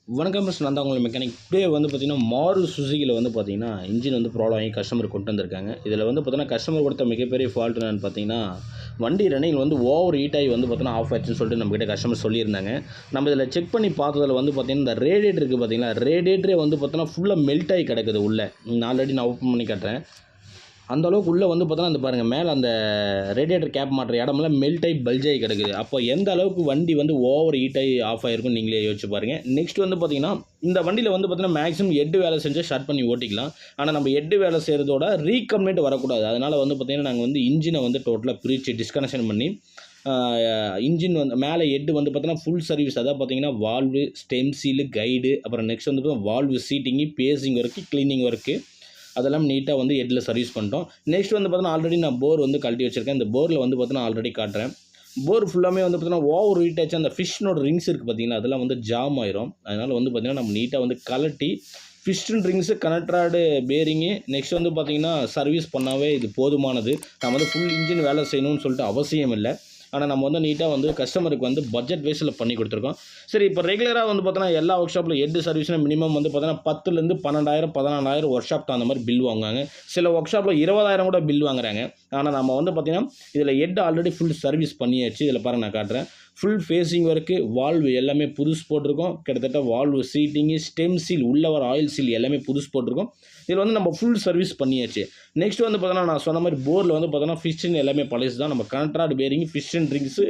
வணக்கம் மிஸ், நான் தான் உங்கள் மெக்கானிக். டுடே வந்து பார்த்தீங்கன்னா, மாரு சுசுகியில் வந்து பார்த்தீங்கன்னா, இன்ஜின் வந்து ப்ராப்ளம் ஆகி கஸ்டமர் கொண்டு வந்திருக்காங்க. இதில் வந்து பார்த்தீங்கன்னா, கஸ்டமர் கொடுத்த மிகப்பெரிய ஃபால்ட் என்னன்னு பார்த்தீங்கன்னா, வண்டி ரன்னிங் வந்து ஓவர் ஹீட் ஆகி வந்து பார்த்தீங்கன்னா, ஆஃப் ஆயிடுச்சுன்னு சொல்லிட்டு நம்மகிட்ட கஸ்டமர் சொல்லியிருந்தாங்க. நம்ம இதில் செக் பண்ணி பார்த்ததில் வந்து பார்த்தீங்கன்னா, இந்த ரேடியேட்டர் இருக்குது பார்த்தீங்களா, ரேடியேட்டரே வந்து பார்த்தீங்கன்னா, ஃபுல்லாக மெல்ட் ஆகி கிடக்குது உள்ளே. ஆல்ரெடி நான் ஓப்பன் பண்ணி காட்டுறேன். அந்த அளவுக்கு உள்ளே வந்து பார்த்தோன்னா அந்த பாருங்கள், மேலே அந்த ரேடியேட்டர் கேப் மாட்டுற இடமெல்லாம் மெல்ட் ஆகி பல்ஜ் ஆகி கிடக்குது. அப்போ எந்த அளவுக்கு வண்டி வந்து ஓவர் ஹீட் ஆகி ஆஃப் ஆகிருக்குன்னு நீங்களே யோசிச்சு பாருங்கள். நெக்ஸ்ட் வந்து பார்த்தீங்கன்னா, இந்த வண்டியில் வந்து பார்த்தீங்கன்னா மேக்ஸிமம் ஹெட் வேலை செஞ்சால் ஷட் பண்ணி ஓட்டிக்கலாம். ஆனால் நம்ம ஹெட் வேலை செய்கிறதோட ரீகம்ப்ளைண்ட் வரக்கூடாது. அதனால் வந்து பார்த்தீங்கன்னா, நாங்கள் வந்து இன்ஜினை வந்து டோட்டலாக பிரித்து டிஸ்கனெக்ஷன் பண்ணி இன்ஜின் வந்து மேலே ஹெட் வந்து பார்த்தீங்கன்னா ஃபுல் சர்வீஸ், அதாவது பார்த்தீங்கன்னா வால்வு, ஸ்டெம் சீலு, கைடு, அப்புறம் நெக்ஸ்ட் வந்து பார்த்தீங்கன்னா valve cheating, facing work, cleaning work அதெல்லாம் நீட்டாக வந்து ஹெட்டில் சர்வீஸ் பண்ணிட்டோம். நெக்ஸ்ட் வந்து பார்த்தீங்கன்னா, ஆல்ரெடி நான் போர் வந்து கழட்டி வச்சிருக்கேன். இந்த போரில் வந்து பார்த்தீங்கன்னா ஆல்ரெடி காட்டுறேன். போர் ஃபுல்லாமே வந்து பார்த்தீங்கன்னா ஓவர் ஹீட் ஆச்சு. அந்த ஃபிஷ்னோட ரிங்ஸ் இருக்குது பார்த்தீங்கன்னா, அதெல்லாம் வந்து ஜாம் ஆயிரும். அதனால் வந்து பார்த்தீங்கன்னா, நம்ம நீட்டாக வந்து கழட்டி ஃபிஷ்டன் ரிங்ஸு, கனெக்ட்ராடு, பேரிங்கு, நெக்ஸ்ட் வந்து பார்த்தீங்கன்னா சர்வீஸ் பண்ணாவே இது போதுமானது. நம்ம வந்து ஃபுல் இன்ஜின் வேலை செய்யணும்னு சொல்லிட்டு அவசியம் இல்லை. ஆனால் நம்ம வந்து நீட்டாக வந்து கஸ்டமருக்கு வந்து பட்ஜெட் வைஸில் பண்ணி கொடுத்துருக்கோம். சரி, இப்போ ரெகுலராக வந்து பார்த்தோன்னா எல்லா ஒர்க் ஷாப்பில் ஹெட் சர்வீஸ்னால் மினிமம் வந்து பார்த்தோன்னா 10,000 12,000 14,000 ஒர்க் ஷாப் அந்த மாதிரி பில் வாங்குவாங்க. சில ஒர்க் ஷாப்பில் 20,000 கூட பில் வாங்குறாங்க. ஆனால் நம்ம வந்து பார்த்தீங்கன்னா இதில் ஹெட் ஆல்ரெடி ஃபுல் சர்வீஸ் பண்ணியாச்சு. இதில் பாருங்கள், நான் காட்டுறேன். ஃபுல் ஃபேஸிங் ஒர்க்கு, வால்வு எல்லாமே புதுசு போட்டிருக்கோம். கிட்டத்தட்ட வால்வு சீட்டிங்கு, ஸ்டெம் சீல், உள்ள வர ஆயில் சீல் எல்லாமே புதுசு போட்டிருக்கோம். இதில் வந்து நம்ம ஃபுல் சர்வீஸ் பண்ணியாச்சு. நெக்ஸ்ட் வந்து பார்த்தோன்னா, நான் சொன்ன மாதிரி போரில் வந்து பார்த்தோன்னா ஃபிஷ்ஷின் எல்லாமே பழசு தான். நம்ம கனெக்ட்ராடு, பேரிங், ஃபிஷ்ஷின் ரிங்ஸு,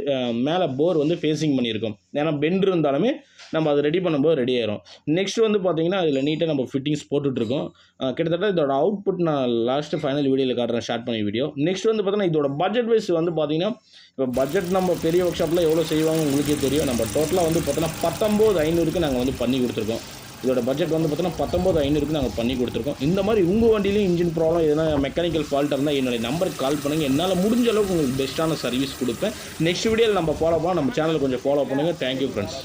மேலே போர் வந்து ஃபேஸிங் பண்ணியிருக்கோம். ஏன்னா பெண்ட் இருந்தாலுமே நம்ம அதை ரெடி பண்ணும்போது ரெடி ஆயிரும். நெக்ஸ்ட் வந்து பார்த்தீங்கன்னா, அதில் நீட்டாக நம்ம ஃபிட்டிங்ஸ் போட்டுட்ருக்கோம். கிட்டத்தட்ட இதோட அவுட்புட் நான் லாஸ்ட்டு ஃபைனல் வீடியோவில் காட்டுறேன், ஷார்ட் பண்ணி வீடியோ. நெக்ஸ்ட் வந்து பார்த்தீங்கன்னா, இதோட பட்ஜெட் வைஸ் வந்து பார்த்தீங்கன்னா, இப்போ பட்ஜெட் நம்ம பெரிய ஒர்க் ஷாப்பில் எவ்வளோ செய்வாங்க உங்களுக்கே தெரியும். நம்ம டோட்டலாக வந்து பார்த்தோன்னா 19,500க்கு நாங்கள் வந்து பண்ணி கொடுத்துருக்கோம். இதோட பட்ஜெட் வந்து பார்த்தோன்னா 19,500க்கு நாங்கள் பண்ணி கொடுத்துருக்கோம். இந்த மாதிரி உங்கள் வண்டியிலையும் இன்ஜின் ப்ராப்ளம் எதனா மெக்கானிக்கல் ஃபால்ட்டாக இருந்தால் என்னுடைய நம்பருக்கு கால் பண்ணுங்கள். என்னால் முடிஞ்ச அளவுக்கு உங்களுக்கு பெஸ்ட்டான சர்வீஸ் கொடுப்பேன். நெக்ஸ்ட் வீடியோவில் நம்ம ஃபாலோ பண்ணலாம். நம்ம சேனலை கொஞ்சம் ஃபாலோ பண்ணுங்கள். Thank you friends.